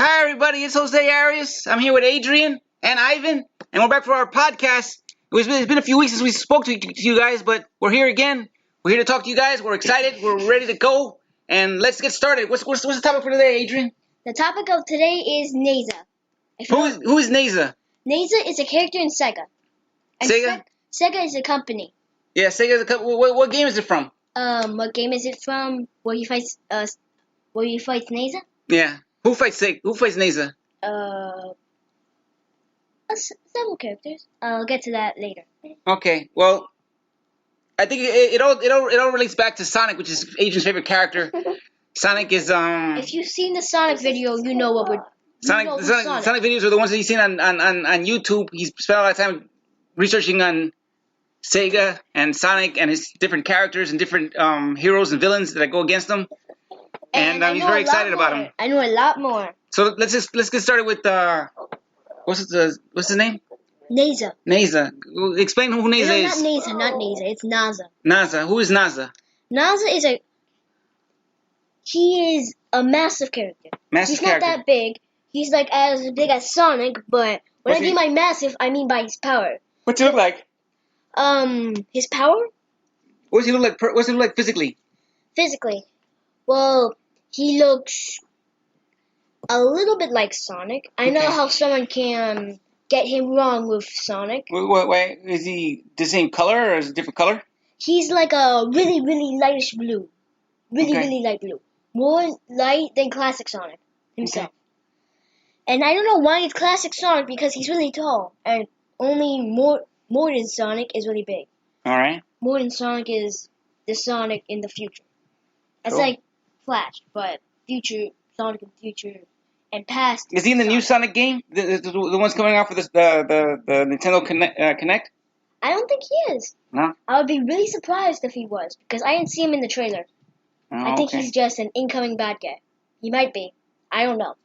Hi everybody, it's Jose Arias. I'm here with Adrian and Ivan, and we're back for our podcast. It's been a few weeks since we spoke to you guys, but we're here again. We're here to talk to you guys. We're excited. We're ready to go, and let's get started. What's the topic for today, Adrian? The topic of today is Neza. Who is Neza? Neza is a character in Sega. And Sega? Sega is a company. Yeah, Sega's a company. What game is it from? What game is it from? Where he fights Neza? Yeah. Who fights Neza? Several characters. I'll get to that later. Okay. Well, I think it all relates back to Sonic, which is Adrian's favorite character. Sonic is If you've seen the Sonic video, you know what we're. Sonic videos are the ones that you've seen on YouTube. He's spent a lot of time researching on Sega and Sonic and his different characters and different heroes and villains that go against him. And he's very excited about him. I know a lot more. So let's get started with what's his name? Neza. Neza. Explain who Neza is. Not Neza. It's Naza. Naza. Who is Naza? Naza he is a massive character. He's not that big. He's like as big as Sonic, but when I mean by massive, I mean by his power. What's he look like? His power? What's he look like physically? Physically, well, he looks a little bit like Sonic. I know how someone can get him wrong with Sonic. Wait, is he the same color or is it a different color? He's like a really, really lightish blue. Really light blue. More light than classic Sonic himself. Okay. And I don't know why it's classic Sonic because he's really tall. And only modern Sonic is really big. Alright. Modern Sonic is the Sonic in the future. It's like Flash, but future, Sonic in the future, and past. Is he in the new Sonic game? The ones coming out for the Nintendo Connect? I don't think he is. No? I would be really surprised if he was, because I didn't see him in the trailer. I think he's just an incoming bad guy. He might be. I don't know.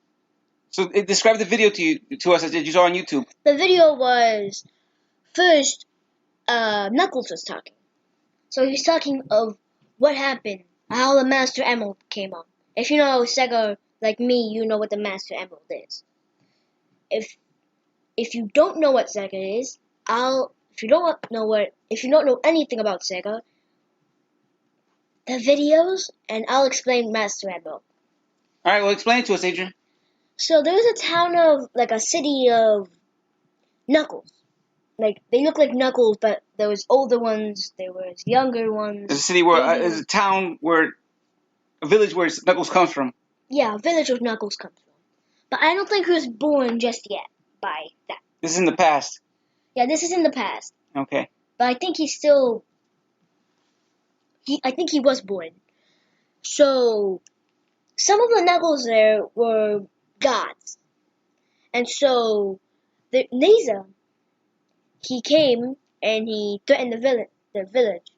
So describe the video to us that you saw on YouTube. The video was, first, Knuckles was talking. So he was talking of what happened, how the Master Emerald came on. If you know Sega like me, you know what the Master Emerald is. If you don't know what Sega is, if you don't know anything about Sega, the videos, and I'll explain Master Emerald. Alright, well explain it to us, Adrian. So there's a town of, like a city of Knuckles. Like, they look like Knuckles, but there was older ones, there was younger ones. There's a city where, there's a town where, a village where Knuckles comes from. Yeah, a village where Knuckles comes from. But I don't think he was born just yet by that. This is in the past. Yeah, this is in the past. Okay. But I think he's still... I think he was born. So, some of the Knuckles there were gods. And so, Neza, he came and he threatened the village.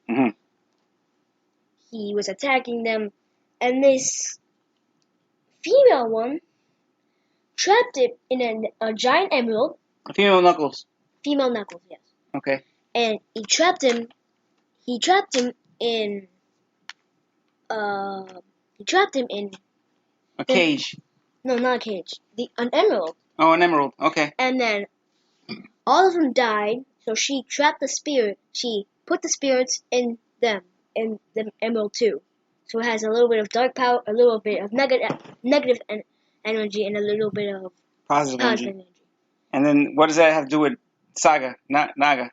Mm-hmm. He was attacking them, and this female one trapped it in a giant emerald. A female Knuckles. Female Knuckles, yes. Okay. And he trapped him in a cage. No, not a cage. An emerald. Oh, an emerald. Okay. And then all of them died. So she trapped the spirit. She put the spirits in them, in the emerald too. So it has a little bit of dark power, a little bit of negative energy, and a little bit of positive energy. And then what does that have to do with Naga? It's not Naga.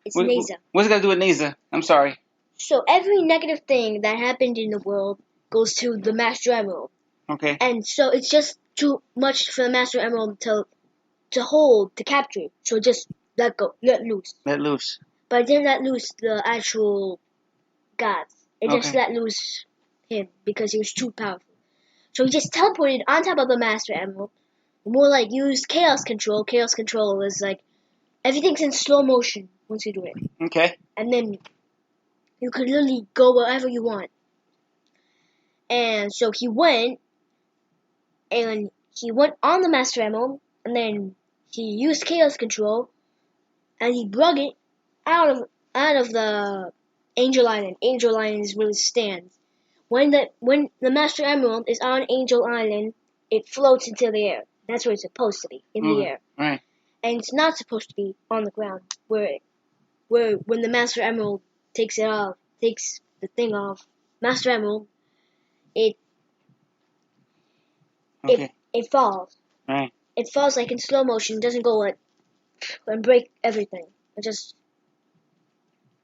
It's Neza. What's it got to do with Neza? I'm sorry. So every negative thing that happened in the world goes to the Master Emerald. Okay. And so it's just too much for the Master Emerald to to hold, to capture. So just let loose. Let loose. But it didn't let loose the actual gods. It just let loose him because he was too powerful. So he just teleported on top of the Master Emerald. More like used chaos control. Chaos control is like everything's in slow motion once you do it. Okay. And then you could literally go wherever you want. And so he went, and he went on the Master Emerald, and then he used chaos control, and he brought it out of the Angel Island. Angel Island is where it stands. When the Master Emerald is on Angel Island, it floats into the air. That's where it's supposed to be, in the air. Right. And it's not supposed to be on the ground, where when the Master Emerald takes the thing off, Master Emerald, it falls. Right. It falls like in slow motion. It doesn't go like and break everything. It just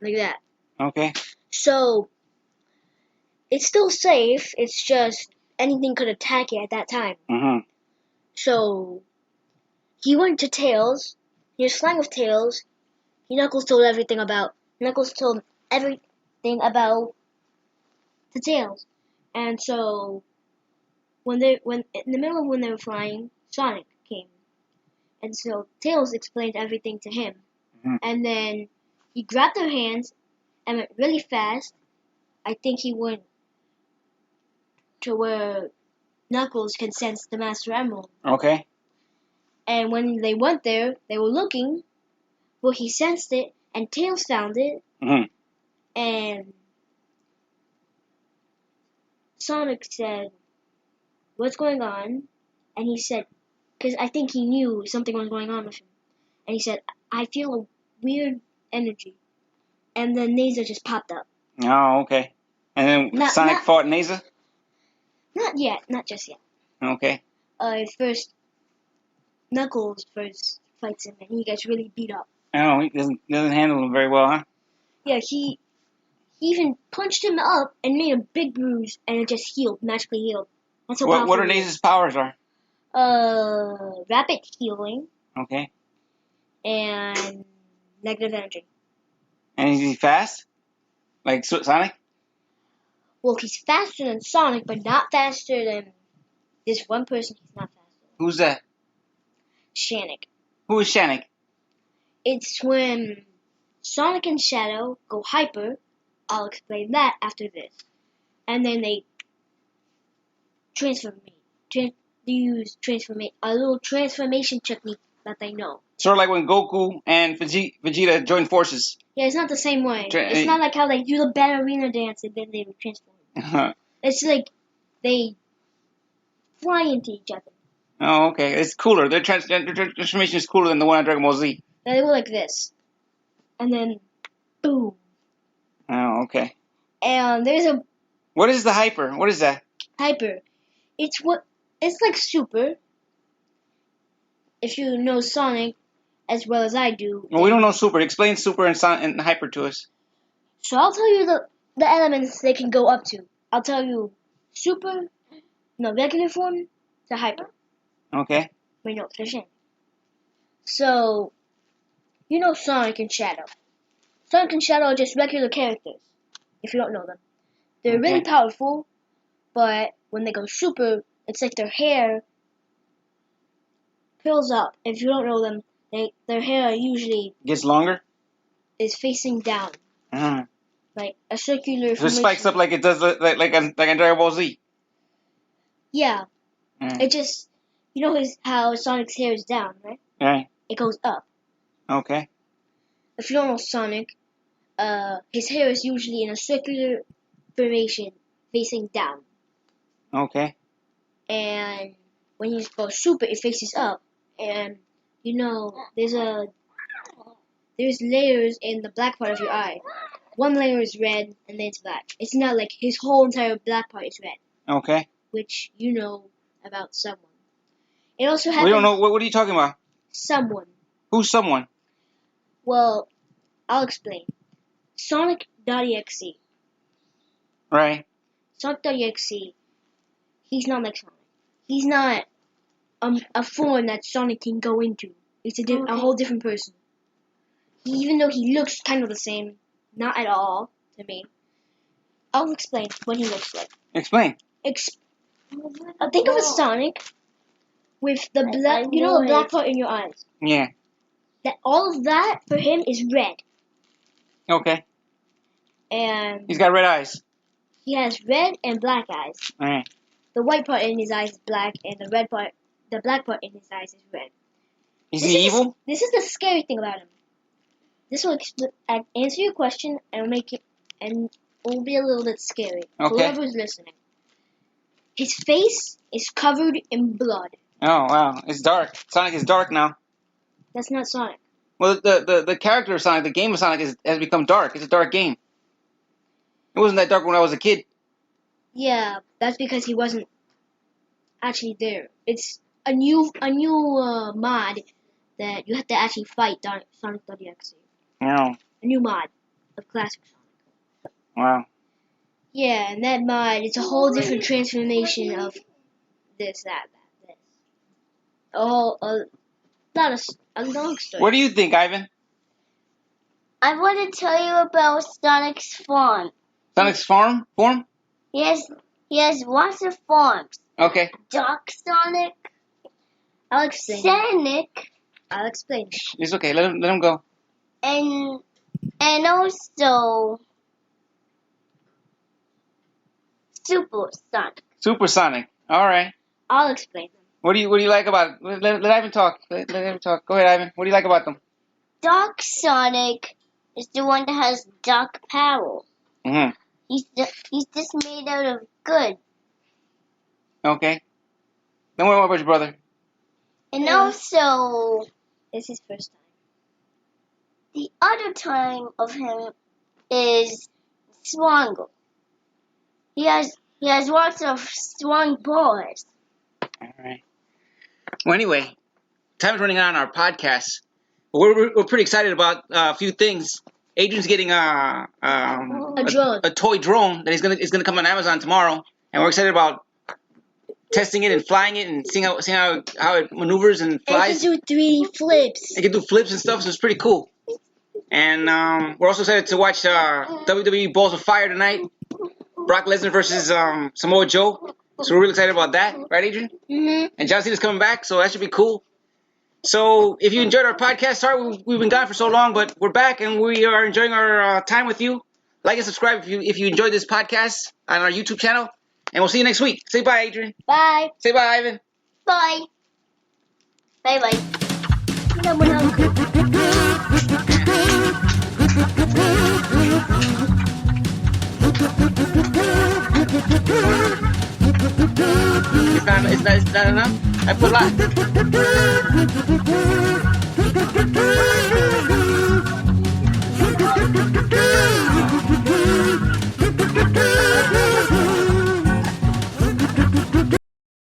like that. Okay. So it's still safe. It's just anything could attack it at that time. Mm-hmm. So he went to Tails. He was flying with Tails. Knuckles told everything about the Tails. And so when in the middle of when they were flying, Sonic came. And so Tails explained everything to him. Mm-hmm. And then he grabbed their hands and went really fast. I think he went to where Knuckles can sense the Master Emerald. Okay. And when they went there, they were looking. Well, he sensed it, and Tails found it. Mm-hmm. And Sonic said, "What's going on?" And he said, because I think he knew something was going on with him. And he said, "I feel a weird energy." And then Naza just popped up. Oh, okay. And then Sonic fought Naza? Not yet. Not just yet. Okay. First, Knuckles first fights him, and he gets really beat up. Oh, he doesn't handle him very well, huh? Yeah, he even punched him up and made a big bruise, and it just magically healed. That's how powerful. What are Naza's powers are? Rapid healing. Okay. And negative energy. And is he fast? Like Sonic? Well, he's faster than Sonic, but not faster than this one person he's not faster than. Who's that? Shannick. Who is Shannick? It's when Sonic and Shadow go hyper. I'll explain that after this. And then they they use a little transformation technique that they know. Sort of like when Goku and Vegeta join forces. Yeah, it's not the same way. It's not like how they do the ballerina dance and then they transform. Uh-huh. It's like they fly into each other. Oh, okay. It's cooler. Their transformation is cooler than the one on Dragon Ball Z. They go like this. And then, boom. Oh, okay. And there's a... What is the hyper? What is that? Hyper. It's like super. If you know Sonic as well as I do. Well, we don't know super. Explain super and hyper to us. So I'll tell you the elements they can go up to. I'll tell you regular form to hyper. Okay. Wait, no, finish it. So, you know Sonic and Shadow. Sonic and Shadow are just regular characters, if you don't know them. They're really powerful, but when they go super, it's like their hair fills up. If you don't know them, their hair usually gets longer. Is facing down, like a circular. So it spikes up like it does, like on Dragon Ball Z. Yeah, it just how Sonic's hair is down, right? Right. It goes up. Okay. If you don't know Sonic, his hair is usually in a circular formation facing down. Okay. And when he goes super, it faces up. And there's layers in the black part of your eye. One layer is red and then it's black. It's not like his whole entire black part is red. Okay. Which you know about someone. It also happens. We don't know. What are you talking about? Someone. Who's someone? Well, I'll explain. Sonic.exe. Right. Sonic.exe. He's not like Sonic. He's not a form that Sonic can go into. It's a whole different person. Even though he looks kind of the same, not at all to me. I'll explain what he looks like. Explain. Think of a Sonic with the black, the black part in your eyes. Yeah. That all of that for him is red. Okay. And he's got red eyes. He has red and black eyes. All right. The white part in his eyes is black, and the black part in his eyes is red. Is he evil? This is the scary thing about him. This will answer your question and will be a little bit scary. Okay. Whoever's listening. His face is covered in blood. Oh wow, it's dark. Sonic is dark now. That's not Sonic. Well, the character of Sonic, the game of Sonic has become dark. It's a dark game. It wasn't that dark when I was a kid. Yeah, that's because he wasn't actually there. It's a new mod that you have to actually fight Sonic.exe. No. A new mod of classic Sonic. Wow. Yeah, and that mod, it's a whole different transformation of this, that, this. A long story. What do you think, Ivan? I want to tell you about Sonic's farm. Sonic's form? He has lots of forms. Okay. Dark Sonic. I'll explain. Sonic. I'll explain. It's okay. Let him go. And also Super Sonic. Super Sonic. All right. I'll explain them. What do you like about it? Let Ivan talk. Let Ivan talk. Go ahead, Ivan. What do you like about them? Dark Sonic is the one that has dark power. Mm-hmm. He's just made out of good. Okay. Then what about your brother? And also, it's his first time. The other time of him is stronger. He has lots of strong boys. All right. Well, anyway, time's running out on our podcast. We're pretty excited about a few things. Adrian's getting a toy drone that is gonna come on Amazon tomorrow, and we're excited about testing it and flying it and seeing how it maneuvers and flies. It can do 3D flips. It can do flips and stuff, so it's pretty cool. And we're also excited to watch WWE Balls of Fire tonight. Brock Lesnar versus Samoa Joe. So we're really excited about that, right, Adrian? Mm-hmm. And John Cena's coming back, so that should be cool. So if you enjoyed our podcast, sorry we've been gone for so long, but we're back and we are enjoying our time with you. Like and subscribe if you enjoyed this podcast on our YouTube channel. And we'll see you next week. Say bye, Adrian. Bye. Say bye, Ivan. Bye. Bye-bye. It's not enough? I put a lot.